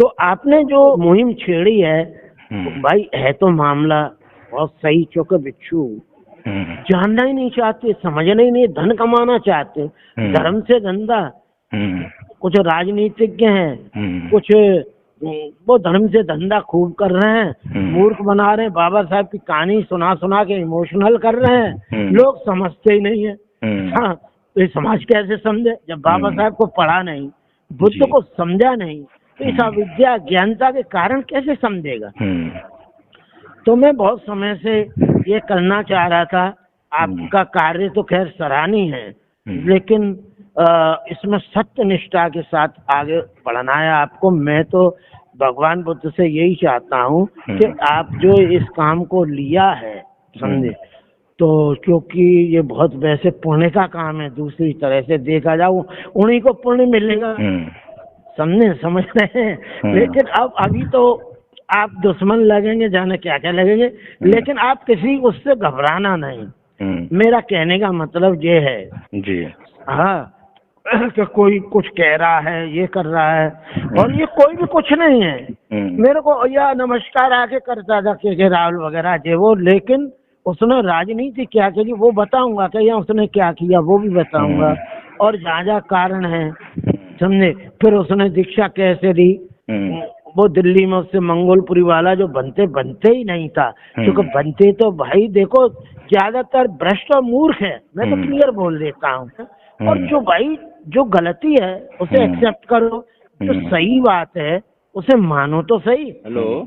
तो आपने जो मुहिम छेड़ी है, भाई है तो मामला बहुत सही, चूंकि बिच्छू जानना ही नहीं चाहते, समझना ही नहीं, धन कमाना चाहते, धर्म से धंधा। कुछ राजनीतिज्ञ हैं, कुछ वो धर्म से धंधा खूब कर रहे हैं, मूर्ख बना रहे हैं, बाबा साहब की कहानी सुना सुना के इमोशनल कर रहे हैं, लोग समझते ही नहीं है। हाँ, तो ये समाज कैसे समझे जब बाबा साहब को पढ़ा नहीं, बुद्ध को समझा नहीं, तो इस अविद्या ज्ञानता के कारण कैसे समझेगा। तो मैं बहुत समय से ये करना चाह रहा था। आपका कार्य तो खैर सराहनीय है, लेकिन इसमें सत्य निष्ठा के साथ आगे बढ़ना है आपको। मैं तो भगवान बुद्ध से यही चाहता हूँ कि आप जो इस काम को लिया है, समझे, तो क्योंकि ये बहुत वैसे पुण्य का काम है, दूसरी तरह से देखा जाओ उन्हीं को पुण्य मिलेगा, समझ रहे हैं। लेकिन अब अभी तो आप दुश्मन लगेंगे, जाने क्या क्या लगेंगे, लेकिन आप किसी उससे घबराना नहीं। मेरा कहने का मतलब ये है जी, हाँ, कि कोई कुछ कह रहा है, ये कर रहा है, और ये कोई भी कुछ नहीं है। मेरे को या नमस्कार आके करता था के राहुल वगैरह जे वो, लेकिन उसने राजनीति क्या करी वो बताऊंगा, कि या उसने क्या किया वो भी बताऊंगा, और जहाँ जहाँ कारण है, समझे। फिर उसने दीक्षा कैसे दी, वो दिल्ली में उससे मंगोलपुरी वाला जो बनते ही नहीं था, क्योंकि बनते तो भाई देखो ज्यादातर भ्रष्ट और मूर्ख है, मैं तो क्लियर बोल देता हूँ। और जो भाई जो गलती है उसे एक्सेप्ट करो, जो सही बात है उसे मानो तो सही। हेलो,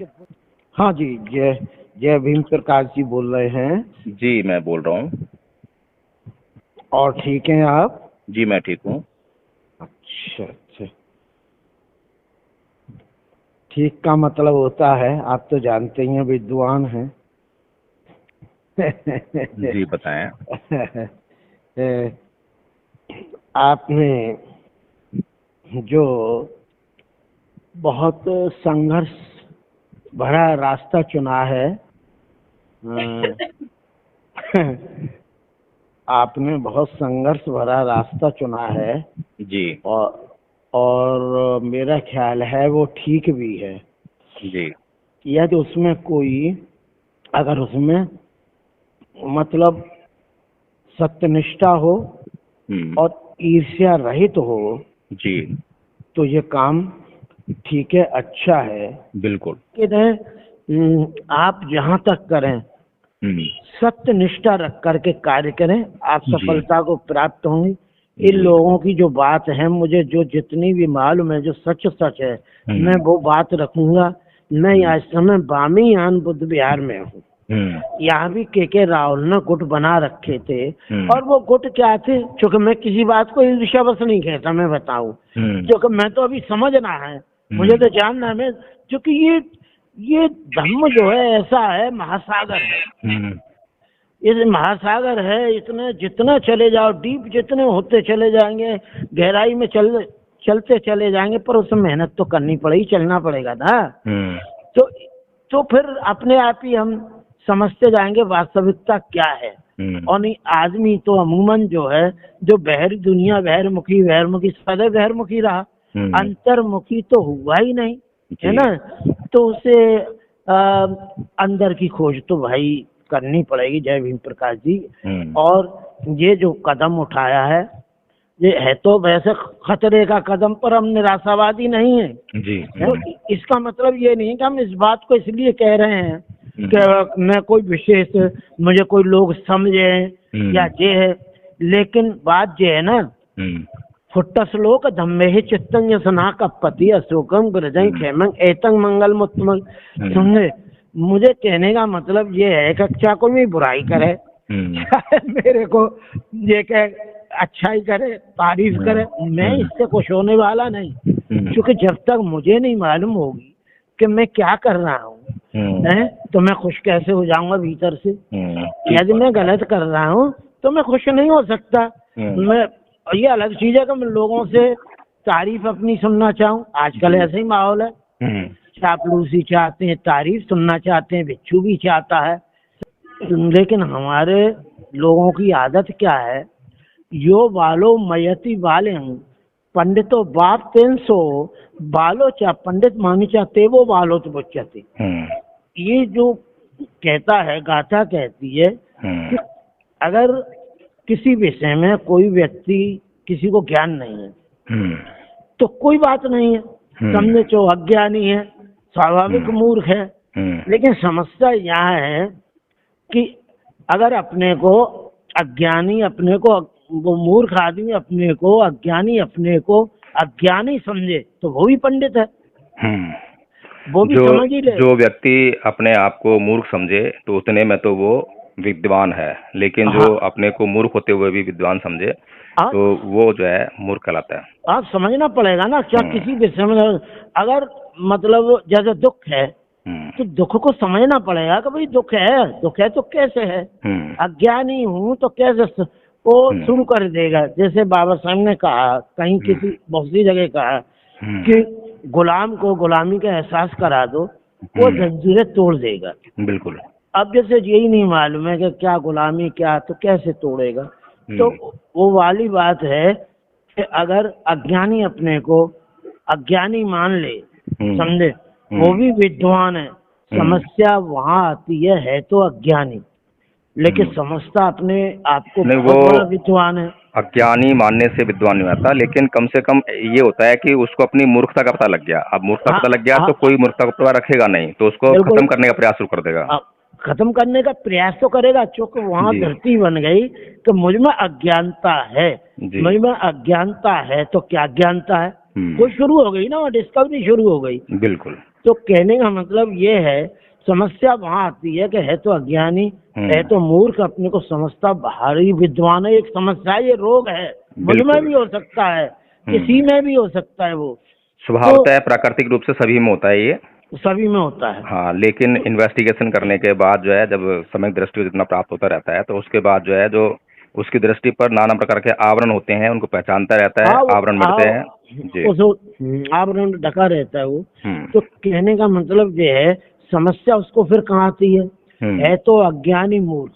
हाँ जी, जय जय भीम प्रकाश जी बोल रहे हैं जी मैं बोल रहा हूँ। और ठीक हैं आप? जी मैं ठीक हूँ। अच्छा, ठीक का मतलब होता है, आप तो जानते ही हैं, विद्वान हैं। जी बताएं। आपने जो बहुत संघर्ष भरा रास्ता चुना है, आपने बहुत संघर्ष भरा रास्ता चुना है जी, और मेरा ख्याल है वो ठीक भी है जी, यदि उसमें कोई, अगर उसमें मतलब सत्यनिष्ठा हो और ईर्ष्या रहित हो जी, तो ये काम ठीक है, अच्छा है। बिल्कुल। आप जहाँ तक करें सत्य निष्ठा रख करके कार्य करें, आप सफलता को प्राप्त होंगे। इन लोगों की जो बात है, मुझे जो जितनी भी मालूम है, जो सच है, मैं वो बात रखूंगा। मैं आज समय बामीयान बुद्ध विहार में हूँ। यहाँ भी के राहुल ने गुट बना रखे थे, और वो गुट क्या थे, क्योंकि मैं किसी बात को ईर्ष्यावश नहीं कहता, मैं बताऊं, क्योंकि मैं तो अभी समझना है, मुझे तो जानना है। क्योंकि ये धम्म जो है ऐसा है, महासागर है, ये महासागर है। इतने जितना चले जाओ डीप, जितने होते चले जाएंगे, गहराई में चलते चले जाएंगे, पर उसमें मेहनत तो करनी पड़ेगी, चलना पड़ेगा ना। तो फिर अपने आप ही हम समझते जाएंगे वास्तविकता क्या है। और नहीं, आदमी तो अमूमन जो है, जो बहरी दुनिया बहरमुखी सदैव बहरमुखी रहा, अंतर्मुखी तो हुआ ही नहीं, है ना। तो उसे अंदर की खोज तो भाई करनी पड़ेगी। जय भीम प्रकाश जी। और ये जो कदम उठाया है, ये है तो वैसे खतरे का कदम, पर हम निराशावादी नहीं है जी। तो इसका मतलब ये नहीं कि हम इस बात को इसलिए कह रहे हैं कि मैं कोई विशेष, मुझे कोई लोग समझे या ये है, लेकिन बात ये है ना, फुट्ट श्लोक धम्मे ही चित्तंग सना कपति अशोकम ग्रजं क्षेमं एतंग मंगल मुत्तम। सुनने, मुझे कहने का मतलब ये है कि क्या कोई भी बुराई करे, मेरे को ये कह अच्छा ही करे, तारीफ करे, मैं इससे खुश होने वाला नहीं, क्योंकि जब तक मुझे नहीं मालूम होगी कि मैं क्या कर रहा हूँ, तो मैं खुश कैसे हो जाऊंगा भीतर से। यदि मैं गलत कर रहा हूँ तो मैं खुश नहीं हो सकता। मैं, ये अलग चीज है कि मैं लोगों से तारीफ अपनी सुनना चाहूँ, आजकल ऐसे ही माहौल है, चापलूसी चाहते हैं, तारीफ सुनना चाहते हैं, बिच्छू भी चाहता है। लेकिन हमारे लोगों की आदत क्या है, यो बालो मयति बाले हूँ, पंडितो बाप तेन सो बालो चा पंडित मानी चाहते वो बालो तो बच्चाते। ये जो कहता है, गाथा कहती है कि अगर किसी विषय में कोई व्यक्ति किसी को ज्ञान नहीं है तो कोई बात नहीं है, समझे, जो अज्ञानी है, स्वाभाविक मूर्ख है। लेकिन समस्या यहाँ है कि अगर अपने को अज्ञानी, अपने को वो मूर्ख आदमी अपने को अज्ञानी, अपने को अज्ञानी समझे तो वो भी पंडित है, वो भी समझ ही ले। जो व्यक्ति अपने आप को मूर्ख समझे तो उतने में तो वो विद्वान है, लेकिन जो अपने को मूर्ख होते हुए भी विद्वान समझे तो वो जो है मूर्ख कहलाता है। आप समझना पड़ेगा ना, क्या किसी विषय में अगर मतलब जैसे दुख है तो दुख को समझना पड़ेगा कि भाई दुख है तो कैसे है। अज्ञानी हूँ तो कैसे वो शुरू कर देगा। जैसे बाबा साहब ने कहा, कहीं किसी बहुत सी जगह कहा कि गुलाम को गुलामी का एहसास करा दो, वो जंजीरें तोड़ देगा। बिल्कुल। अब जैसे यही नहीं मालूम है कि क्या गुलामी क्या, तो कैसे तोड़ेगा। तो वो वाली बात है कि अगर अज्ञानी अपने को अज्ञानी मान ले, समझे, वो भी विद्वान है। समस्या वहाँ आती है तो अज्ञानी, लेकिन समझता अपने आप को बहुत बड़ा विद्वान है। अज्ञानी मानने से विद्वान नहीं आता, लेकिन कम से कम ये होता है कि उसको अपनी मूर्खता का पता लग गया। अब मूर्खता पता लग गया तो कोई मूर्खता को पता रखेगा नहीं, तो उसको खत्म करने का प्रयास शुरू कर देगा। खत्म करने का प्रयास तो करेगा, चूंकि वहाँ धरती बन गई कि मुझ में अज्ञानता है, मुझ में अज्ञानता है तो क्या अज्ञानता है, वो शुरू हो गई ना, डिस्कवरी शुरू हो गई। बिल्कुल। तो कहने का मतलब ये है, समस्या वहाँ आती है कि है तो अज्ञानी, है तो मूर्ख, अपने को समझता बाहरी विद्वान है। एक समस्या, ये रोग है, मुझ में भी हो सकता है, किसी में भी हो सकता है। वो स्वभावतः प्राकृतिक रूप से सभी में होता है, ये सभी में होता है। हाँ, लेकिन इन्वेस्टिगेशन करने के बाद जो है, जब समय दृष्टि को जितना प्राप्त होता रहता है, तो उसके बाद जो है, जो उसकी दृष्टि पर नाना प्रकार के आवरण होते हैं, उनको पहचानता रहता है। आवरण बढ़ते हैं जी, आवरण ढका रहता है वो। तो कहने का मतलब ये है, समस्या उसको फिर कहाँ आती है तो अज्ञानी मूर्ख,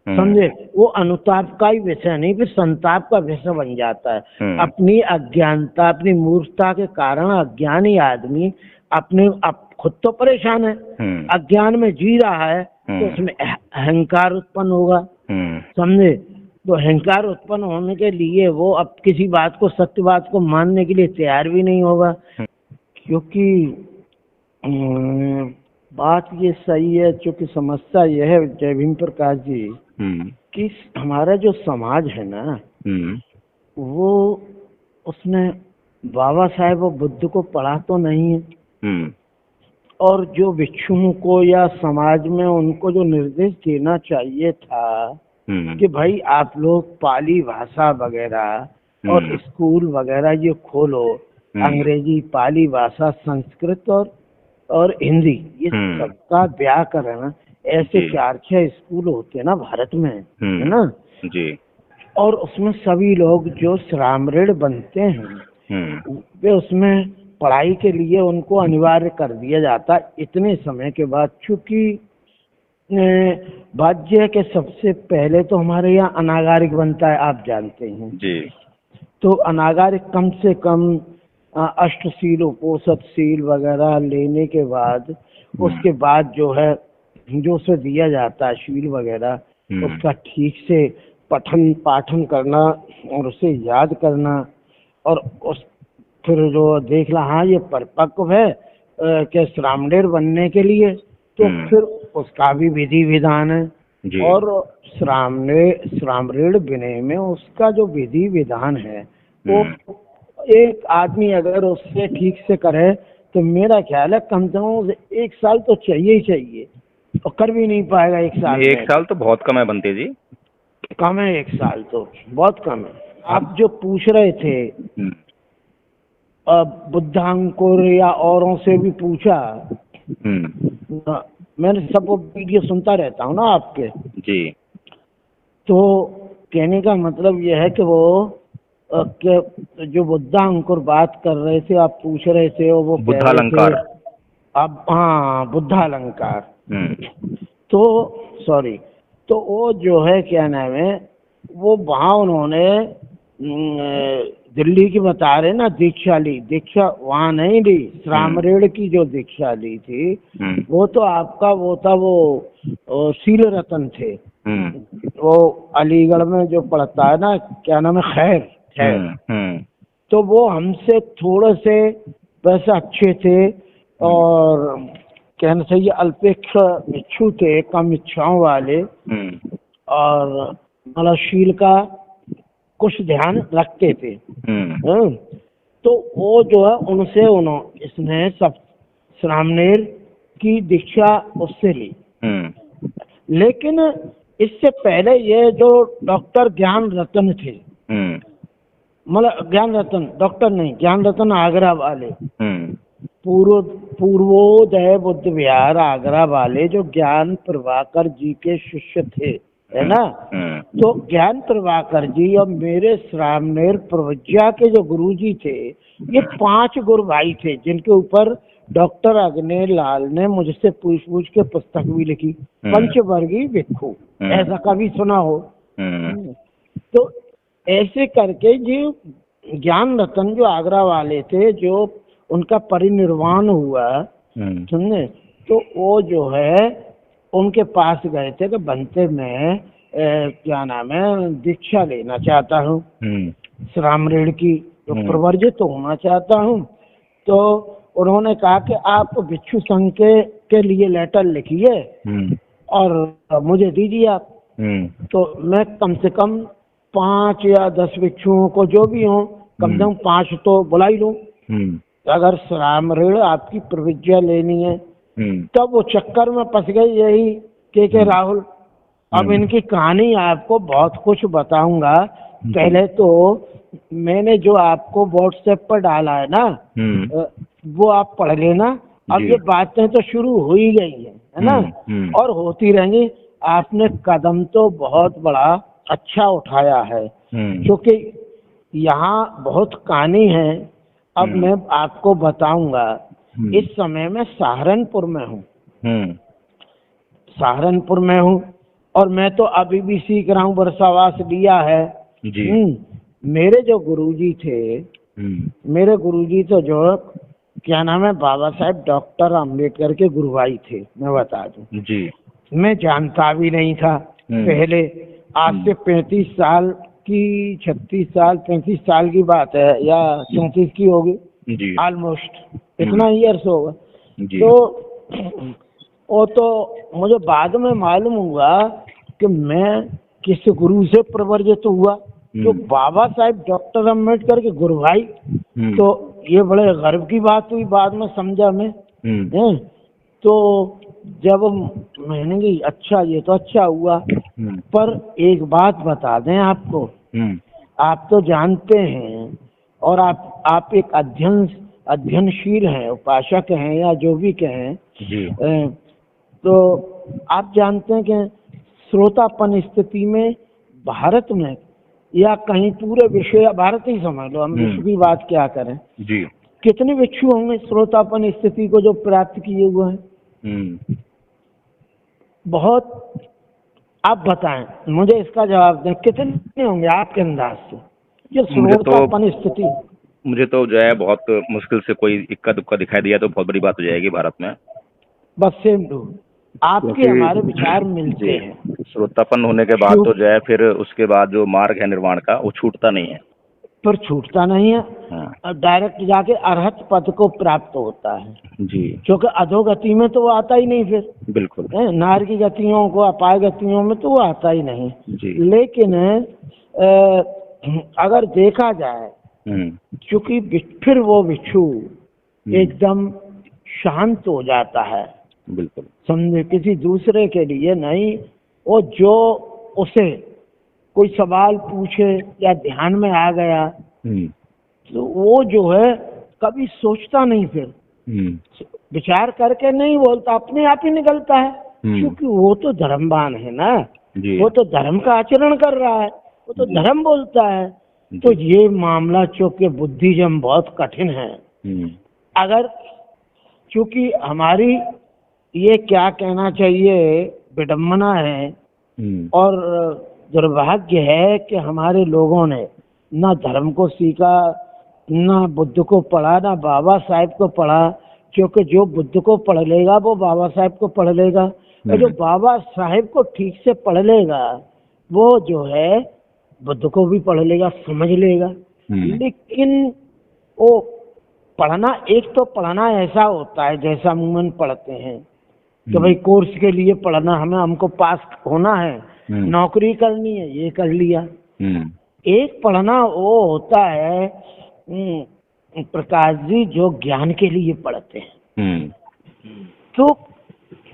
समझे, वो अनुताप का ही विषय नहीं, फिर संताप का विषय बन जाता है। अपनी अज्ञानता, अपनी मूर्खता के कारण अज्ञानी आदमी अपने खुद तो परेशान है, अज्ञान में जी रहा है, तो उसमें अहंकार उत्पन्न होगा, समझे। तो अहंकार उत्पन्न होने के लिए वो अब किसी बात को, सत्य बात को मानने के लिए तैयार भी नहीं होगा। क्योंकि बात ये सही है, चूंकि समस्या यह है जय भीम प्रकाश जी कि हमारा जो समाज है ना, वो उसने बाबा साहेब और बुद्ध को पढ़ा तो नहीं है, और जो भिक्षुओं को या समाज में उनको जो निर्देश देना चाहिए था कि भाई आप लोग पाली भाषा वगैरह और स्कूल वगैरह ये खोलो, अंग्रेजी, पाली भाषा, संस्कृत और हिंदी, ये सबका व्याकरण, ऐसे 4-6 स्कूल होते हैं ना भारत में, है ना जी। और उसमें सभी लोग जो श्राम ऋण बनते हैं वे उसमें पढ़ाई के लिए उनको अनिवार्य कर दिया जाता इतने समय के बाद। चूंकि बात यह है कि सबसे पहले तो हमारे यहाँ अनागारिक बनता है, आप जानते हैं जी। तो अनागारिक कम से कम अष्टशील, उपोषदशील वगैरह लेने के बाद उसके बाद जो है जो उसे दिया जाता है शील वगैरह, उसका ठीक से पठन पाठन करना और उसे याद करना, और उस फिर जो देखना हाँ ये परिपक्व है के श्रामणेर बनने के लिए, तो फिर उसका भी विधि विधान है। और श्रामणेर बनने में उसका जो विधि विधान है वो एक आदमी अगर उससे ठीक से करे तो मेरा ख्याल है कम से कम 1 साल तो चाहिए ही चाहिए, और कर भी नहीं पाएगा 1 साल। 1 साल तो बहुत कम है बनते जी, कम है 1 साल तो बहुत कम है। आप जो पूछ रहे थे बुद्धांकुर या औरों से भी पूछा, मैंने सब वीडियो सुनता रहता हूँ ना आपके जी। तो कहने का मतलब यह है कि वो जो बुद्धांकुर बात कर रहे थे, आप पूछ रहे थे वो बुद्धालंकार, अब हाँ बुद्धालंकार, तो सॉरी, तो वो जो है क्या नाम है, वो वहाँ उन्होंने दिल्ली की बता रहे ना, दीक्षा ली, दीक्षा वहाँ नहीं ली, श्रामरेड़ की जो दीक्षा ली थी वो तो आपका वो था, वो शील रतन थे, वो अलीगढ़ में जो पढ़ता है ना, क्या नाम है, खैर, तो वो हमसे थोड़े से वैसे अच्छे थे और कहना चाहिए अल्पेक्ष इच्छु थे, कम इच्छाओं वाले, और मतलब शील का कुछ ध्यान रखते थे। तो वो जो है उनसे इसने सब श्रामणेर की दीक्षा उससे ली। लेकिन इससे पहले ये जो डॉक्टर ज्ञान रतन थे, मतलब ज्ञान रतन डॉक्टर नहीं, ज्ञान रतन आगरा वाले, पूर्वोदय बुद्ध विहार आगरा वाले जो ज्ञान प्रभाकर जी के शिष्य थे, है ना, तो ज्ञान प्रभाकर जी और मेरे श्रामणेर प्रवज्या के जो गुरुजी थे, ये 5 गुरु भाई थे जिनके ऊपर डॉक्टर अग्नि लाल ने मुझसे पूछ के पुस्तक भी लिखी, पंचवर्गीय भिक्षु, ऐसा कभी सुना हो? तो ऐसे करके जो ज्ञान रतन जो आगरा वाले थे, जो उनका परिनिर्वाण हुआ, सुनने, तो वो जो है उनके पास गए थे कि बनते में क्या नाम है, दीक्षा लेना चाहता हूँ श्रामणेर की, तो प्रवर्जित तो होना चाहता हूँ। तो उन्होंने कहा कि आप भिक्षु संघ के लिए लेटर लिखिए और मुझे दीजिए आप। तो मैं कम से कम 5 या 10 भिक्षुओं को जो भी हो, कम से कम 5 तो बुला ही लूं, अगर श्रामणेर आपकी प्रविज्ञा लेनी है। तब वो चक्कर में फंस गई यही के राहुल। अब इनकी कहानी आपको बहुत कुछ बताऊंगा। पहले तो मैंने जो आपको व्हाट्सएप पर डाला है ना, वो आप पढ़ लेना। अब ये बातें तो शुरू हो ही गई है ना, और होती रहेंगी। आपने कदम तो बहुत बड़ा अच्छा उठाया है, क्योंकि यहाँ बहुत कहानी है। अब मैं आपको बताऊंगा। इस समय मैं सहारनपुर में हूँ, सहारनपुर में हूँ, और मैं तो अभी भी सीख रहा हूँ, वर्षावास लिया है जी। मेरे जो गुरुजी थे, मेरे गुरुजी तो जो क्या नाम है, बाबा साहेब डॉक्टर अम्बेडकर के गुरु भाई थे, मैं बता दूं जी। मैं जानता भी नहीं था पहले, आज से 35 साल की 36 साल 35 साल की बात है, या 34 की होगी ऑलमोस्ट, इतना ईयर्स होगा। तो वो तो मुझे बाद में मालूम हुआ कि मैं किस गुरु से प्रवर्जित हुआ, तो बाबा साहेब डॉक्टर अम्बेडकर के गुरु भाई। तो ये बड़े गर्व की बात हुई, बाद में समझा मैं। तो जब मैंने कि अच्छा, ये तो अच्छा हुआ। पर एक बात बता दें आपको, आप तो जानते हैं, और आप एक अध्ययनशील हैं, उपासक हैं, या जो भी कहें जी। तो आप जानते हैं कि श्रोतापन स्थिति में भारत में, या कहीं पूरे विश्व, भारत ही समझ लो, हम विश्व की बात क्या करें जी, कितने भिक्षु होंगे श्रोतापन स्थिति को जो प्राप्त किए हुए हैं? बहुत। आप बताएं, मुझे इसका जवाब दें, कितने होंगे आपके अंदाज से जो श्रोतापन स्थिति? मुझे तो जो है बहुत मुश्किल से कोई इक्का दुक्का दिखाई दिया तो बहुत बड़ी बात हो जाएगी भारत में। बस सेम टू, आपके हमारे विचार मिलते हैं। श्रोतापन होने के बाद तो जो है फिर उसके बाद जो मार्ग है निर्वाण का, वो छूटता नहीं है। पर छूटता नहीं है, डायरेक्ट जाके अरहत पद को प्राप्त होता है जी, क्योंकि अधोगति में तो वो आता ही नहीं फिर। बिल्कुल, नार की गतियों को, अपाय गतियों में तो वो आता ही नहीं जी। लेकिन अगर देखा जाए, क्योंकि फिर वो भिक्षु एकदम शांत हो जाता है, बिल्कुल समझे, किसी दूसरे के लिए नहीं। वो जो उसे कोई सवाल पूछे या ध्यान में आ गया, तो वो जो है कभी सोचता नहीं, फिर विचार करके नहीं बोलता, अपने आप ही निकलता है, क्योंकि वो तो धर्मवान है ना, वो तो धर्म का आचरण कर रहा है, वो तो धर्म बोलता है। तो ये मामला चूंकि बुद्धिज्म बहुत कठिन है। अगर चूंकि हमारी ये क्या कहना चाहिए, विडम्बना है और दुर्भाग्य है कि हमारे लोगों ने ना धर्म को सीखा, ना बुद्ध को पढ़ा, ना बाबा साहेब को पढ़ा, क्योंकि जो बुद्ध को पढ़ लेगा वो बाबा साहेब को पढ़ लेगा, और जो बाबा साहेब को ठीक से पढ़ लेगा वो जो है बुद्ध को भी पढ़ लेगा, समझ लेगा। लेकिन वो पढ़ना, एक तो पढ़ना ऐसा होता है जैसा अमूमन पढ़ते हैं कि भाई कोर्स के लिए पढ़ना, हमको पास होना है, नौकरी करनी है, ये कर लिया। एक पढ़ना वो होता है प्रकाश जी जो ज्ञान के लिए पढ़ते हैं। तो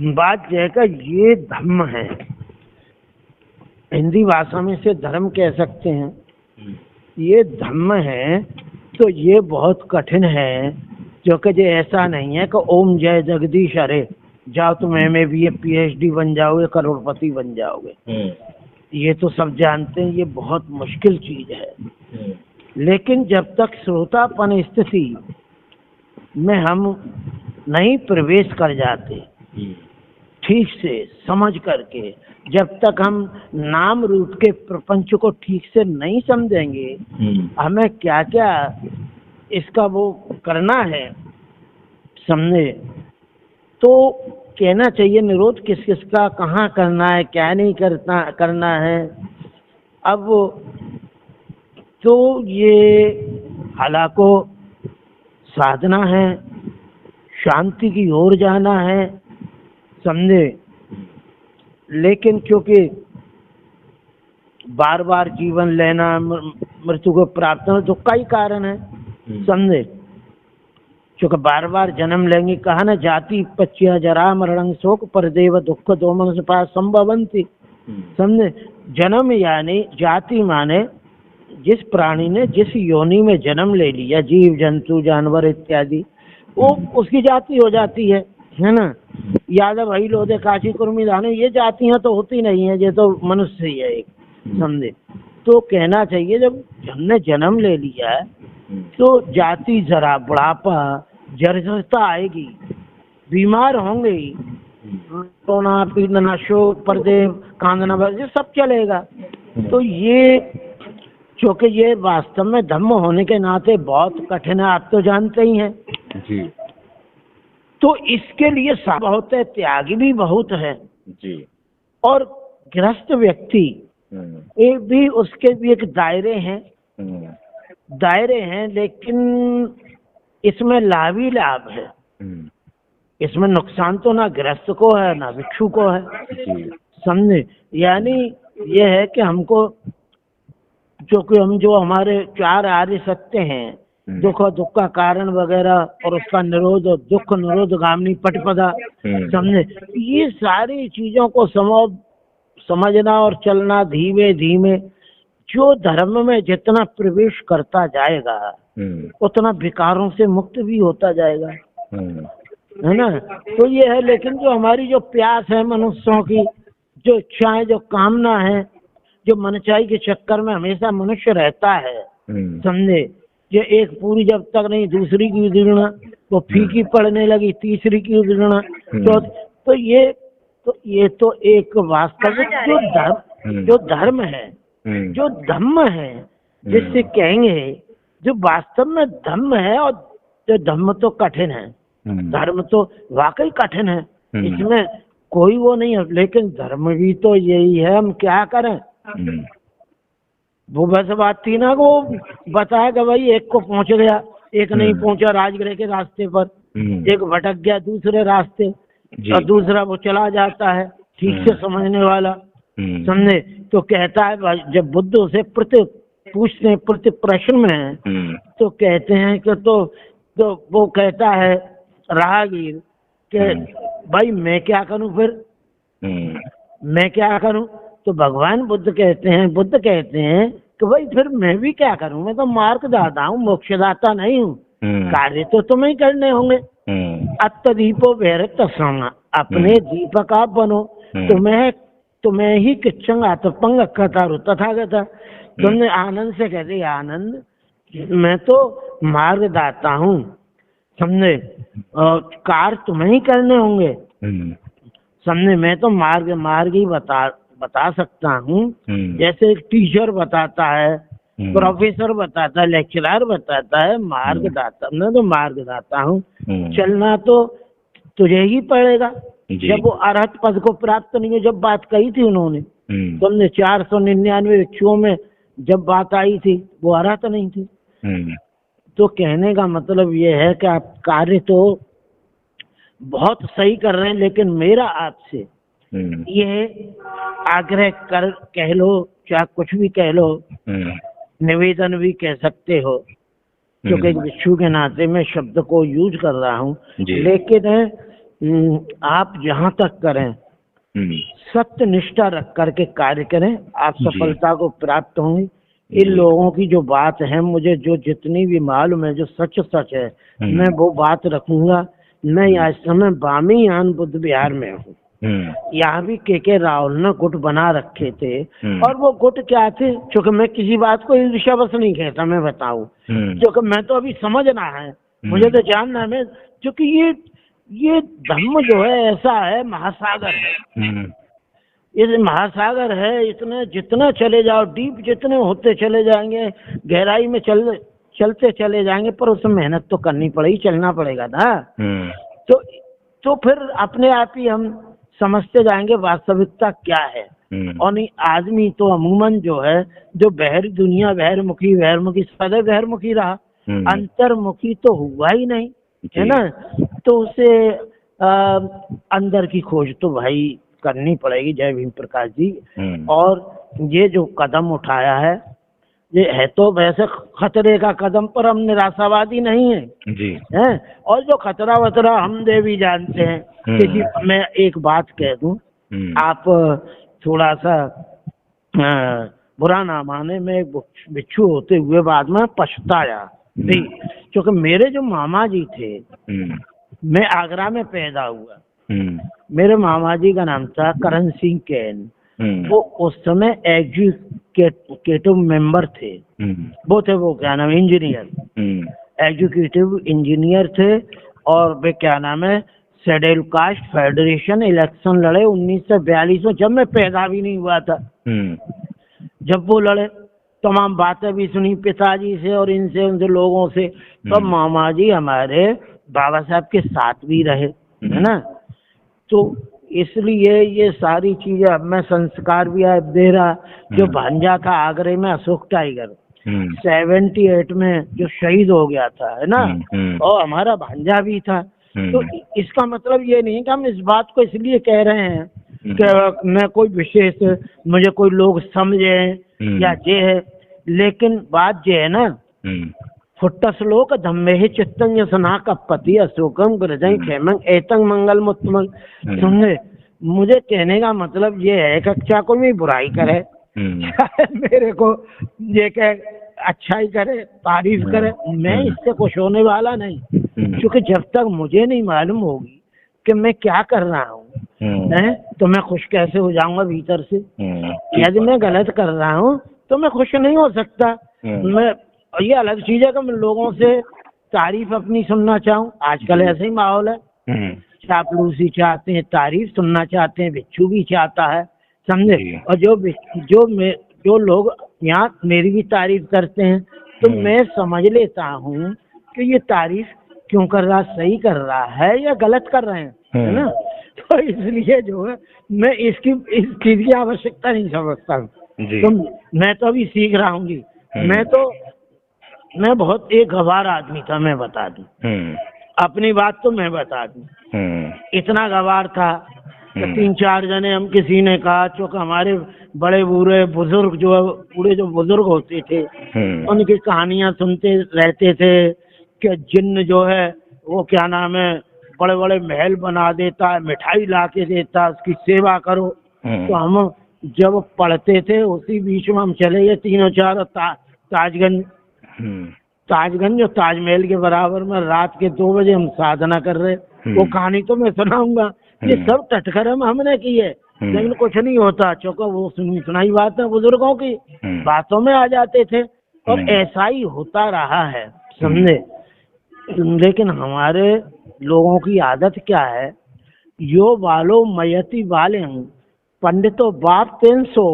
बात यह है कि ये धर्म है, हिंदी भाषा में से धर्म कह सकते हैं, ये धर्म है। तो ये बहुत कठिन है, क्योंकि ये ऐसा नहीं है कि ओम जय जगदीश हरे जाओ तुम MA PhD बन जाओगे, करोड़पति बन जाओगे। ये तो सब जानते हैं, ये बहुत मुश्किल चीज है। लेकिन जब तक श्रोतापन स्थिति में हम नहीं प्रवेश कर जाते ठीक से समझ करके, जब तक हम नाम रूप के प्रपंच को ठीक से नहीं समझेंगे, हमें क्या क्या इसका वो करना है समझे, तो कहना चाहिए निरोध किस किस का कहाँ करना है, क्या नहीं करना है। अब तो ये हालांकि साधना है, शांति की ओर जाना है समझे, लेकिन क्योंकि बार बार जीवन लेना, मृत्यु को प्राप्त होना दुख का ही कारण है समझे, क्योंकि बार बार जन्म लेंगे, कहा ना जाति पच्चिया जरा मरणं शोक परदेव दुख दो मन पास संभवंती समझे। जन्म यानी जाति माने जिस प्राणी ने जिस योनि में जन्म ले लिया, जीव जंतु जानवर इत्यादि, वो उसकी जाति हो जाती है ना। यादव भाई लोधे काशी कुर्मी दाने, ये जातियां तो होती नहीं है, ये तो मनुष्य ही है एक समझे। तो कहना चाहिए जब हमने जन्म ले लिया है तो जाति जरा बुढ़ापा जर्जरता आएगी, बीमार होंगे, रोना पीटना शोक परदेव कांदना ये सब चलेगा। तो ये क्योंकि ये वास्तव में धम्म होने के नाते बहुत कठिन है, आप तो जानते ही हैं जी। तो इसके लिए बहुत है, त्यागी भी बहुत है जी। और गृहस्थ व्यक्ति ये भी, उसके भी एक दायरे हैं, लेकिन इसमें लाभ ही लाभ है, इसमें नुकसान तो ना गृहस्थ को है ना भिक्षु को है समझे। यानी ये है कि हमको जो हमारे 4 आर्य सत्य हैं, दुख और दुख का कारण वगैरह और उसका निरोध, दुख निरोध गामिनी पटपदा समझे, ये सारी चीजों को समझना और चलना धीमे धीमे। जो धर्म में जितना प्रवेश करता जाएगा उतना विकारों से मुक्त भी होता जाएगा, है ना। तो ये है, लेकिन जो हमारी जो प्यास है मनुष्यों की, जो इच्छाएं, जो कामना है, जो मनचाही के चक्कर में हमेशा मनुष्य रहता है समझे, ये एक पूरी जब तक नहीं दूसरी की उदीर्णा, वो फीकी पड़ने लगी तीसरी की उदीर्णा, तो ये तो एक वास्तविक जो धर्म है, जो धम्म है, जिससे कहेंगे जो वास्तव में धम्म है। और जो धम्म तो कठिन है, धर्म तो वाकई कठिन है, इसमें कोई वो नहीं है, लेकिन धर्म भी तो यही है, हम क्या करें। वो बस बात थी ना, वो बताया भाई एक को पहुंच गया, एक नहीं पहुंचा राजगृह के रास्ते पर, एक भटक गया दूसरे रास्ते, और दूसरा वो चला जाता है ठीक से समझने वाला समझे। तो कहता है जब बुद्ध उसे पूछते हैं प्रति प्रश्न में, तो कहते हैं कि तो वो कहता है राहगीर कि भाई मैं क्या करूं फिर, मैं क्या करूं। तो भगवान बुद्ध कहते हैं कि भाई फिर मैं भी क्या करूं, मैं तो मार्गदाता हूँ, मोक्षदाता नहीं हूँ, कार्य तो तुम्हें ही करने होंगे। अत्तदीपो वैरत संग, अपने दीपक आप बनो, तुम्हें ही किच्चंग आतपंग कतारो तथागता। तुमने आनंद से कहते, आनंद मैं तो मार्गदाता हूँ समझे, और कार्य तुम्हें ही करने होंगे समझे। मैं तो मार्ग ही बता सकता हूँ, जैसे एक टीचर बताता है प्रोफेसर बताता है, लेक्चरर बताता है, मार्गदाता, मैं तो मार्गदाता हूँ। चलना तो तुझे ही पड़ेगा। जब वो अरहत पद को प्राप्त नहीं है, जब बात कही थी उन्होंने, तुमने 499 भिक्षुओं में जब बात आई थी, वो अरहत नहीं थी। तो कहने का मतलब ये है कि आप कार्य तो बहुत सही कर रहे हैं, लेकिन मेरा आपसे ये आग्रह कर कह लो, चाहे कुछ भी कह लो, निवेदन भी कह सकते हो, क्योंकि एक भिक्षु के नाते मैं शब्द को यूज कर रहा हूँ, लेकिन आप जहाँ तक करें सत्य निष्ठा रख करके कार्य करें, आप सफलता को प्राप्त होंगे। इन लोगों की जो बात है, मुझे जो जितनी भी मालूम है, जो सच सच है, मैं वो बात रखूंगा। मैं इस समय बामीयान बुद्ध विहार में हूँ। यहाँ भी के राहुल ने गुट बना रखे थे, और वो गुट क्या थे, क्योंकि मैं किसी बात को ईर्ष्यावश नहीं कहता, मैं बताऊं, क्योंकि मैं तो अभी समझना है, मुझे तो जानना है, क्योंकि ये धर्म जो है ऐसा है, महासागर है, ये महासागर है। इतने जितना चले जाओ, डीप जितने होते चले जाएंगे, गहराई में चलते चले जाएंगे, पर उसमें मेहनत तो करनी पड़ेगी, चलना पड़ेगा ना। तो फिर अपने आप ही हम समझते जाएंगे वास्तविकता क्या है। और नहीं, आदमी तो अमूमन जो है, जो बहरी दुनिया, बहरमुखी सदैव बहरमुखी रहा, अंतर्मुखी तो हुआ ही नहीं, है ना। तो उसे अंदर की खोज तो भाई करनी पड़ेगी। जय भीम प्रकाश जी। और ये जो कदम उठाया है, ये है तो वैसे खतरे का कदम, पर हम निराशावादी नहीं है जी। हैं, और जो खतरा वतरा हम दे भी जानते हैं। कि मैं एक बात कह दूं, आप थोड़ा सा बुरा ना माने, मैं एक भिक्षु होते हुए बाद में पछताया नहीं, क्योंकि मेरे जो मामा जी थे, मैं आगरा में पैदा हुआ, मेरे मामा जी का नाम था करण सिंह कैन। वो उस समय एग्जीक्यूटिव मेंबर थे, वो क्या नाम, इंजीनियर, एग्जीक्यूटिव इंजीनियर थे। और वे क्या नाम है, शेड्यूल कास्ट फेडरेशन इलेक्शन लड़े 1942 में, जब मैं पैदा भी नहीं हुआ था। जब वो लड़े, तमाम बातें भी सुनी पिताजी से और इनसे, उनसे लोगों से। तो मामा जी हमारे बाबा साहब के साथ भी रहे, है ना। तो इसलिए ये सारी चीजें, अब मैं संस्कार भी दे रहा। जो भांजा था आगरे में, अशोक टाइगर, 78 में जो शहीद हो गया था, है ना, और हमारा भांजा भी था। तो इसका मतलब ये नहीं कि हम इस बात को इसलिए कह रहे हैं कि मैं कोई विशेष, मुझे कोई लोग समझे या ये है, लेकिन बात ये है ना, फुट्ट श्लोक धम्मे चित्तं यसना कपति अशोकम ग्रजं क्षेमं एतं मंगल मुत्तमं। सुनने, मुझे कहने का मतलब ये है, कक्षा को भी बुराई करे, मेरे को ये कह अच्छा ही करे, तारीफ करे, मैं इससे खुश होने वाला नहीं। क्योंकि जब तक मुझे नहीं मालूम होगी कि मैं क्या कर रहा हूँ, तो मैं खुश कैसे हो जाऊंगा भीतर से। यदि मैं गलत कर रहा हूँ तो मैं खुश नहीं हो सकता। मैं, ये अलग चीज है कि मैं लोगों से तारीफ अपनी सुनना चाहूँ। आजकल ऐसे ही माहौल है, चापलूसी चाहते हैं, तारीफ सुनना चाहते हैं, भिक्षु भी चाहता है, समझे। और जो लोग यहाँ मेरी भी तारीफ करते हैं, तो मैं समझ लेता हूँ कि ये तारीफ क्यों कर रहा, सही कर रहा है या गलत कर रहे हैं, है ना। तो इसलिए जो है, मैं इस चीज की आवश्यकता नहीं समझता हूँ। तो मैं तो अभी सीख रहा हूँ जी। मैं बहुत एक गवार आदमी था, मैं बता दूं अपनी बात, तो मैं बता दूं, इतना गवार था कि 3-4 जने हम, किसी ने कहा, चूंकि हमारे बड़े बूढ़े बुजुर्ग जो है, बूढ़े जो बुजुर्ग होते थे, उनकी कहानियां सुनते रहते थे कि जिन्न जो है वो क्या नाम है, बड़े बड़े महल बना देता है, मिठाई ला के देता, उसकी सेवा करो। तो हम जब पढ़ते थे, उसी बीच में हम चले गए 3-4 ताजगंज जो ताजमहल के बराबर में, रात के 2 बजे हम साधना कर रहे। वो कहानी तो मैं सुनाऊंगा, ये सब टटखरम हमने की है, लेकिन कुछ नहीं होता, चौका वो सुनाई बात है, बुजुर्गों की बातों में आ जाते थे, और ऐसा ही होता रहा है, समझे। लेकिन हमारे लोगों की आदत क्या है, यो बालो मयति बाले, पंडितो बाप तेन सो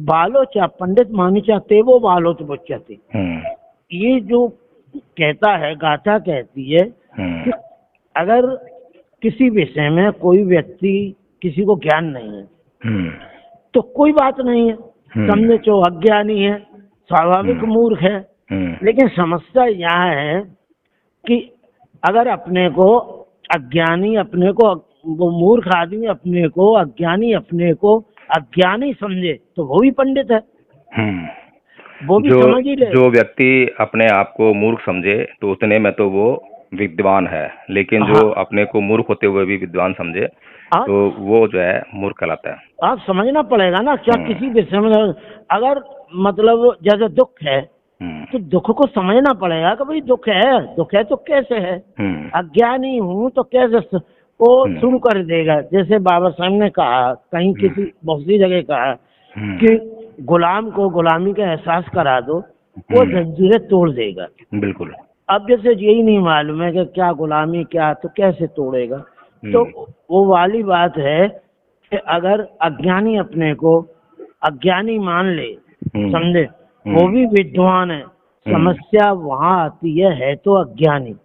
बालो चा पंडित मानी चाहते वो बालो तो बच्चाते। ये जो कहता है, गाथा कहती है कि अगर किसी विषय में कोई व्यक्ति किसी को ज्ञान नहीं है तो कोई बात नहीं है, समझे, जो अज्ञानी है, स्वाभाविक मूर्ख है। लेकिन समस्या यहाँ है कि अगर अपने को अज्ञानी, अपने को वो मूर्ख आदमी अपने को अज्ञानी, अपने को अज्ञानी समझे तो वो भी पंडित है, वो भी समझ ही ले। जो व्यक्ति अपने आप को मूर्ख समझे तो उतने में तो वो विद्वान है, लेकिन जो अपने को मूर्ख होते हुए भी विद्वान समझे तो वो जो है मूर्ख कहलाता है। आप समझना पड़ेगा ना, क्या किसी विषय में अगर मतलब जैसे दुख है तो दुख को समझना पड़ेगा कि भाई दुख है तो कैसे है। अज्ञानी हूँ तो कैसे वो शुरू कर देगा। जैसे बाबा साहब ने कहा, कहीं किसी बहुत सी जगह कहा कि गुलाम को गुलामी का एहसास करा दो, वो जंजीरें तोड़ देगा। बिल्कुल। अब जैसे यही नहीं मालूम है कि क्या गुलामी क्या, तो कैसे तोड़ेगा। तो वो वाली बात है कि अगर अज्ञानी अपने को अज्ञानी मान ले, समझे, वो भी विद्वान है। समस्या वहाँ आती है तो अज्ञानी,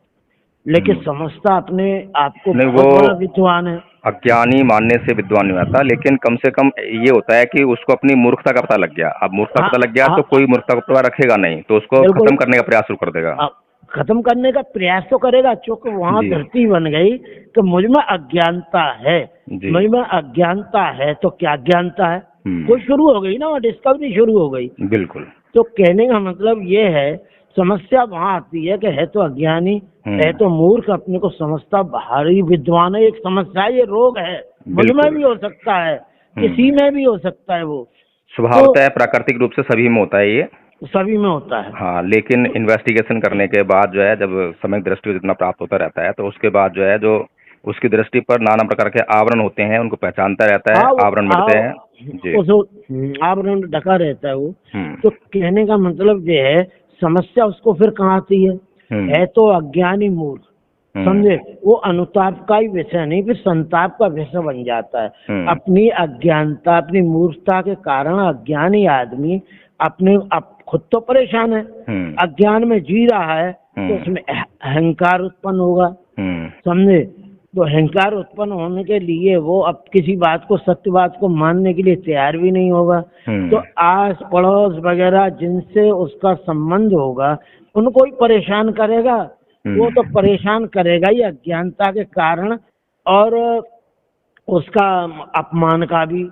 लेकिन समझता अपने आप को बहुत बड़ा विद्वान है। अज्ञानी मानने से विद्वान नहीं आता, लेकिन कम से कम ये होता है कि उसको अपनी मूर्खता का पता लग गया। अब मूर्खता पता लग गया तो कोई मूर्खता को पता रखेगा नहीं, तो उसको खत्म करने का प्रयास शुरू कर देगा। खत्म करने का प्रयास तो करेगा, चूंकि वहाँ धरती बन गई कि मुझ में अज्ञानता है, मुझ में अज्ञानता है तो क्या अज्ञानता है, वो शुरू हो गई ना, डिस्कवरी शुरू हो गई। बिल्कुल। तो कहने का मतलब ये है, समस्या वहाँ आती है कि है तो अज्ञानी, है तो मूर्ख, अपने को समझता भारी विद्वान है। एक समस्या, ये रोग है, मुझ में भी हो सकता है, किसी में भी हो सकता है। वो स्वभावतः प्राकृतिक रूप से सभी में होता है, ये सभी में होता है। हाँ, लेकिन इन्वेस्टिगेशन करने के बाद जो है, जब समय दृष्टि को जितना प्राप्त होता रहता है तो उसके बाद जो है, जो उसकी दृष्टि पर नाना प्रकार के आवरण होते हैं उनको पहचानता रहता है। आवरण बढ़ते हैं जी, आवरण ढका रहता है वो। तो कहने का मतलब ये है, समस्या उसको फिर कहाँ आती है तो अज्ञानी मूर्ख, समझे, वो अनुताप का ही विषय नहीं, फिर संताप का विषय बन जाता है। अपनी अज्ञानता, अपनी मूर्खता के कारण अज्ञानी आदमी अपने खुद तो परेशान है, अज्ञान में जी रहा है, तो उसमें अहंकार उत्पन्न होगा, समझे। तो अहंकार उत्पन्न होने के लिए वो अब किसी बात को, सत्य बात को मानने के लिए तैयार भी नहीं होगा। तो आस पड़ोस वगैरह जिनसे उसका संबंध होगा उनको ही परेशान करेगा। वो तो परेशान करेगा ही अज्ञानता के कारण, और उसका अपमान का भी,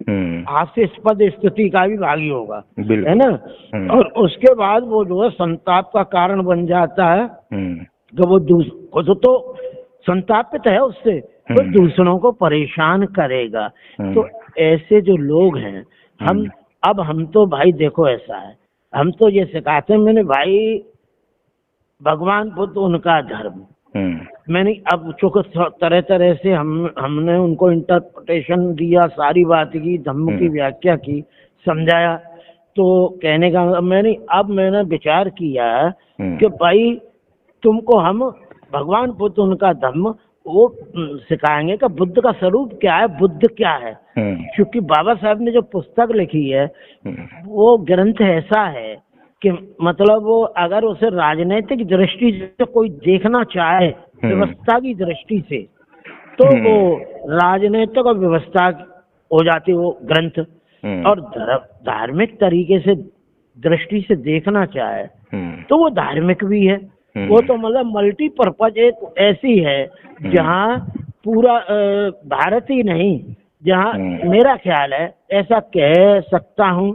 हास्यास्पद स्थिति का भी भागी होगा, है ना। और उसके बाद वो जो है संताप का कारण बन जाता है कि वो खुद तो संतापित है उससे, तो दूसरों को परेशान करेगा। तो ऐसे जो लोग हैं, हम तो भाई देखो ऐसा है, हम तो ये सिखाते हैं, मैंने भाई भगवान बुद्ध उनका धर्म, मैंने अब चूंकि तरह तरह से हमने उनको इंटरप्रिटेशन दिया, सारी बात की, धम्म की व्याख्या की, समझाया। तो कहने का मैंने विचार किया कि भाई तुमको हम भगवान बुद्ध उनका धम्म वो सिखाएंगे कि बुद्ध का स्वरूप क्या है, बुद्ध क्या है। क्योंकि बाबा साहब ने जो पुस्तक लिखी है वो ग्रंथ ऐसा है कि मतलब वो अगर उसे राजनीतिक दृष्टि से कोई देखना चाहे, व्यवस्था की दृष्टि से, तो वो राजनीतिक और व्यवस्था हो जाती वो ग्रंथ। और धार्मिक तरीके से दृष्टि से देखना चाहे तो वो धार्मिक भी है। वो तो मतलब मल्टीपर्पज एक ऐसी है जहाँ पूरा भारत ही नहीं, जहाँ मेरा ख्याल है ऐसा कह सकता हूँ,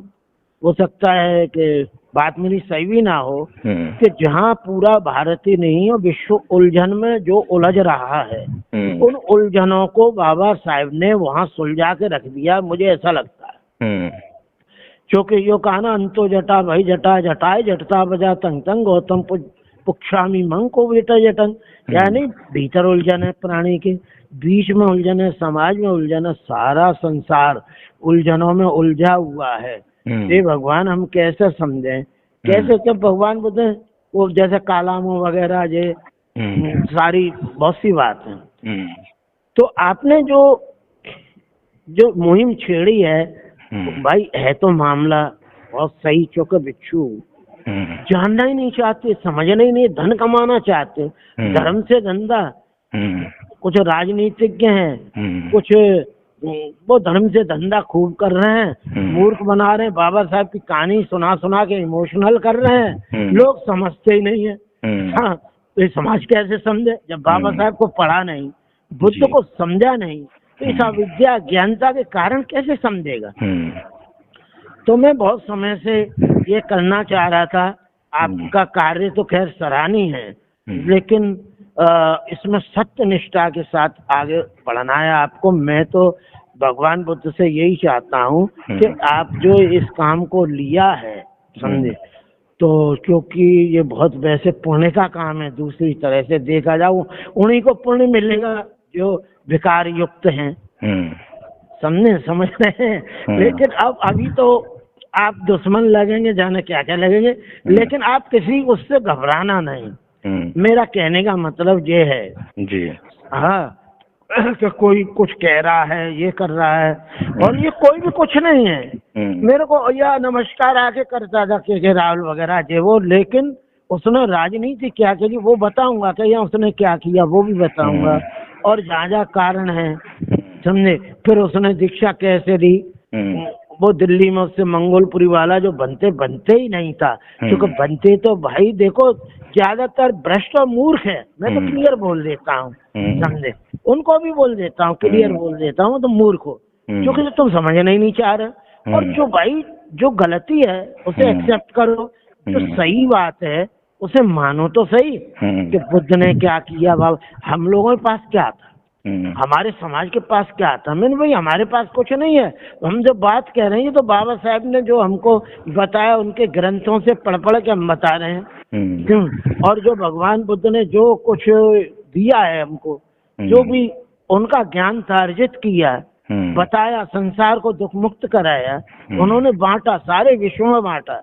हो सकता है कि बात मेरी सही भी ना हो, कि जहाँ पूरा भारत ही नहीं और विश्व उलझन में जो उलझ रहा है, उन उलझनों को बाबा साहब ने वहाँ सुलझा के रख दिया, मुझे ऐसा लगता है। क्योंकि यो कहा ना, अंतो जटा भाई जटा जटाए जटता बजा तंग तंग गौतम पुक्षामी मंग को बेटा जटन, यानी भीतर उलझन है प्राणी के, बीच में उलझन है, समाज में उलझन है, सारा संसार उलझनों में उलझा हुआ है। ये भगवान हम कैसे समझें, कैसे तो भगवान बुद्ध वो जैसे कालामो वगैरह ये सारी बहुत सी बात है। तो आपने जो जो मुहिम छेड़ी है भाई, है तो मामला बहुत सही, चूंकि बिच्छू जानना ही नहीं चाहते, समझना ही नहीं, धन कमाना चाहते, धर्म से धंधा। कुछ राजनीतिज्ञ हैं, कुछ वो धर्म से धंधा खूब कर रहे हैं, मूर्ख बना रहे हैं, बाबा साहब की कहानी सुना सुना के इमोशनल कर रहे हैं, लोग समझते ही नहीं है। हाँ, तो ये समाज कैसे समझे जब बाबा साहब को पढ़ा नहीं, बुद्ध को समझा नहीं, तो इस अविद्या ज्ञानता के कारण कैसे समझेगा। तो मैं बहुत समय से ये करना चाह रहा था। आपका कार्य तो खैर सराहनीय है, लेकिन इसमें सत्य निष्ठा के साथ आगे बढ़ना है आपको। मैं तो भगवान बुद्ध से यही चाहता हूँ कि आप जो इस काम को लिया है, समझे, तो क्योंकि ये बहुत वैसे पुण्य का काम है, दूसरी तरह से देखा जाओ उन्हीं को पुण्य मिलेगा जो विकार युक्त हैं, समझ रहे हैं। लेकिन अब अभी तो आप दुश्मन लगेंगे, जाने क्या क्या लगेंगे, लेकिन आप किसी उससे घबराना नहीं। मेरा कहने का मतलब ये है जी, हाँ, कि कोई कुछ कह रहा है, ये कर रहा है, और ये कोई भी कुछ नहीं है। मेरे को या नमस्कार आके करता था के राहुल वगैरह जे वो, लेकिन उसने राजनीति क्या करी वो बताऊंगा, कि या उसने क्या किया वो भी बताऊंगा, और जहाँ जहाँ कारण है, समझे। फिर उसने दीक्षा कैसे दी, वो दिल्ली में उससे मंगोलपुरी वाला जो बनते ही नहीं था, क्योंकि बनते तो भाई देखो ज्यादातर भ्रष्ट और मूर्ख है, मैं तो क्लियर बोल देता हूँ, समझे, उनको भी बोल देता हूँ, क्लियर बोल देता हूँ, तो मूर्ख हो, क्योंकि तुम समझना ही नहीं चाह रहे। और जो भाई जो गलती है उसे एक्सेप्ट करो, जो सही बात है उसे मानो तो सही, कि बुद्ध ने क्या किया, बाबा हम लोगों के पास क्या था, हमारे समाज के पास क्या था। मैंने भाई हमारे पास कुछ नहीं है, हम जो बात कह रहे हैं तो बाबा साहब ने जो हमको बताया उनके ग्रंथों से पढ़ पढ़ के हम बता रहे हैं, क्यों। और जो भगवान बुद्ध ने जो कुछ दिया है हमको, जो भी उनका ज्ञान था अर्जित किया, बताया, संसार को दुख मुक्त कराया, उन्होंने बांटा, सारे विश्व में बांटा।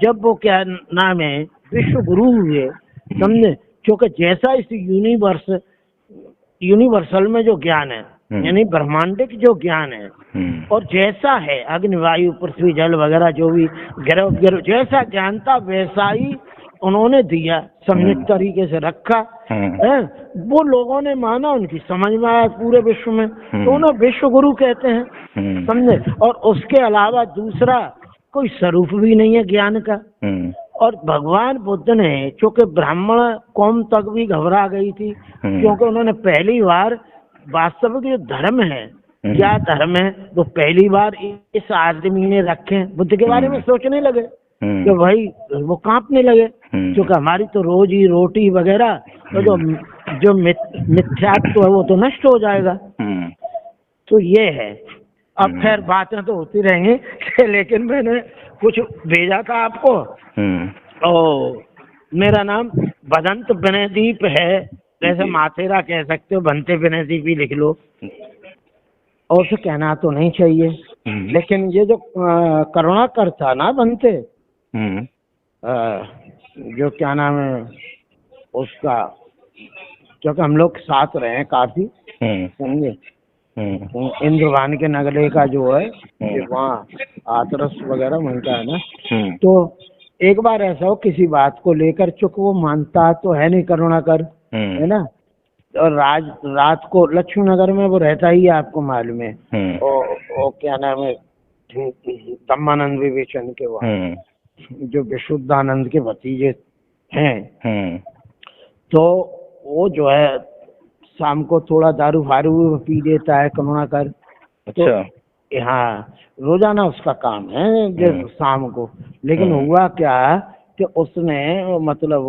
जब वो क्या नाम है विश्व गुरु हुए, समझे, क्योंकि जैसा इस यूनिवर्सल में जो ज्ञान है, यानी ब्रह्मांडिक जो ज्ञान है, और जैसा है अग्नि वायु पृथ्वी जल वगैरह जो भी ग्रह जैसा ज्ञान था वैसा ही उन्होंने दिया, सम्यक तरीके से रखा है। वो लोगों ने माना, उनकी समझ में आया पूरे विश्व में, तो उन्हें विश्व गुरु कहते हैं, समझे। और उसके अलावा दूसरा कोई स्वरूप भी नहीं है ज्ञान का। और भगवान बुद्ध ने, चूंकि ब्राह्मण कौम तक भी घबरा गई थी, क्योंकि उन्होंने पहली बार वास्तविक जो धर्म है, क्या धर्म है, वो पहली बार इस आदमी ने रखे, बुद्ध के बारे में सोचने लगे, तो भाई वो कांपने लगे, क्योंकि हमारी तो रोजी रोटी वगैरह, तो जो मिथ्यात्व है वो तो नष्ट हो जाएगा। तो ये है। अब खैर बातें तो होती रहेंगी, लेकिन मैंने कुछ भेजा था आपको। और मेरा नाम बदंत विनयदीप है, जैसे माथेरा कह सकते हो, बनते विनयदीप भी लिख लो, और उसे कहना तो नहीं चाहिए। लेकिन ये जो करुणाकर था ना बनते, जो क्या नाम है उसका, क्योंकि हम लोग साथ रहे हैं काफी, समझे, इंद्रवान के नगले का जो है वहाँ आतरस वगैरह मिलता है ना। तो एक बार ऐसा हो किसी बात को लेकर, चूंकि वो मानता तो है नहीं करुणाकर, है ना, और रात को लक्ष्मी नगर में वो रहता ही है, आपको मालूम है, और क्या नाम है ब्रह्मानंद विवेचन के वहाँ, जो विशुद्धानंद के भतीजे हैं। तो वो जो है शाम को थोड़ा दारू फारू पी देता है करुणाकर। अच्छा। तो हाँ, रोजाना उसका काम है जो शाम को। लेकिन हुआ क्या कि उसने मतलब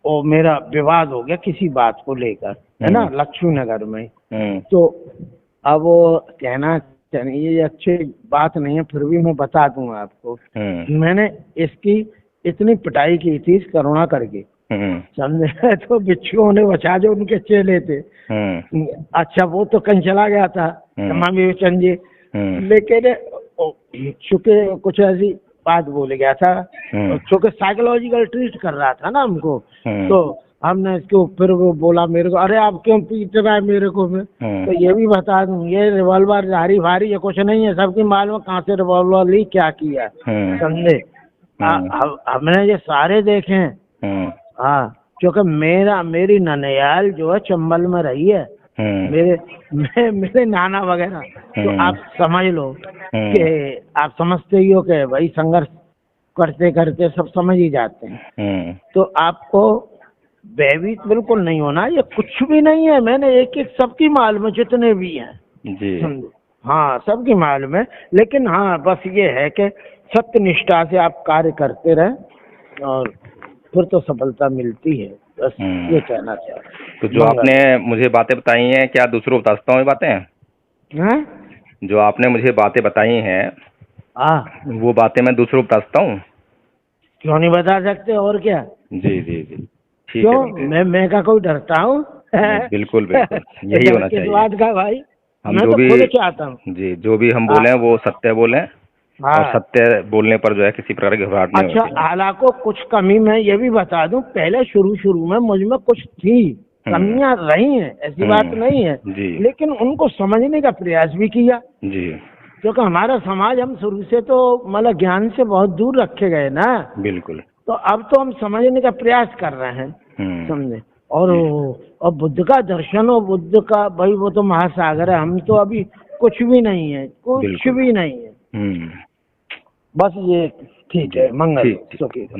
वो मेरा विवाद हो गया किसी बात को लेकर, है ना, लक्ष्मी नगर में। तो अब वो कहना चाहिए ये अच्छी बात नहीं है, फिर भी मैं बता दूंगा आपको। मैंने इसकी इतनी पिटाई की थी इस करुणाकर की, समझे। तो बिच्छुओं ने बचा जो उनके चेले थे। अच्छा, वो तो कहीं चला गया था मामी विवेचन जी, लेकिन चूंकि कुछ ऐसी बात बोल गया था, चूंकि साइकोलॉजिकल ट्रीट कर रहा था ना हमको, तो हमने इसको फिर वो बोला मेरे को, अरे आप क्यों पीट रहा है मेरे को मैं? तो ये भी बता दूं, ये रिवॉल्वर भारी भारी ये कुछ नहीं है, सबकी मालूम कहाँ से रिवॉल्वर ली, क्या किया, समझे? हमने ये सारे देखे हैं। हाँ, क्योंकि मेरी ननियाल जो है चंबल में रही है, मेरे नाना वगैरह, तो आप समझ लो कि आप समझते ही हो कि भाई संघर्ष करते करते सब समझ ही जाते हैं। तो आपको भयभीत बिल्कुल नहीं होना, ये कुछ भी नहीं है। मैंने एक एक सबकी मालूम है, जितने भी हैं जी, हाँ सबकी मालूम है। लेकिन हाँ बस ये है कि सत्य निष्ठा से आप कार्य करते रहें और फिर तो सफलता मिलती है, बस ये कहना चाहता। तो जो आपने मुझे बातें बताई हैं, क्या दूसरों को बताता हूँ ये बातें हैं? जो आपने मुझे बातें बताई हैं, वो बातें मैं दूसरों को बताता हूँ? क्यों नहीं बता सकते, और क्या। जी जी जी, ठीक क्यों है। मैं का कोई डरता हूँ? बिल्कुल बिल्कुल, यही होना चाहिए। बात का भाई, हम मैं जो तो भी खुद चाहता हूँ जी, जो भी हम बोले वो सत्य बोले, और सत्य बोलने पर जो है किसी प्रकार की घबराहट नहीं होती। अच्छा, हालांकि कुछ कमी मैं ये भी बता दूं, पहले शुरू में मुझ में कुछ थी, कमियां रही हैं, ऐसी बात नहीं है जी। लेकिन उनको समझने का प्रयास भी किया जी, क्योंकि हमारा समाज हम शुरू से तो मतलब ज्ञान से बहुत दूर रखे गए ना। बिल्कुल। तो अब तो हम समझने का प्रयास कर रहे हैं, समझे। और बुद्ध का दर्शन और बुद्ध का भाई वो तो महासागर है, हम तो अभी कुछ भी नहीं है, कुछ भी नहीं है। बस ये ठीक है। मंगल। ठीक।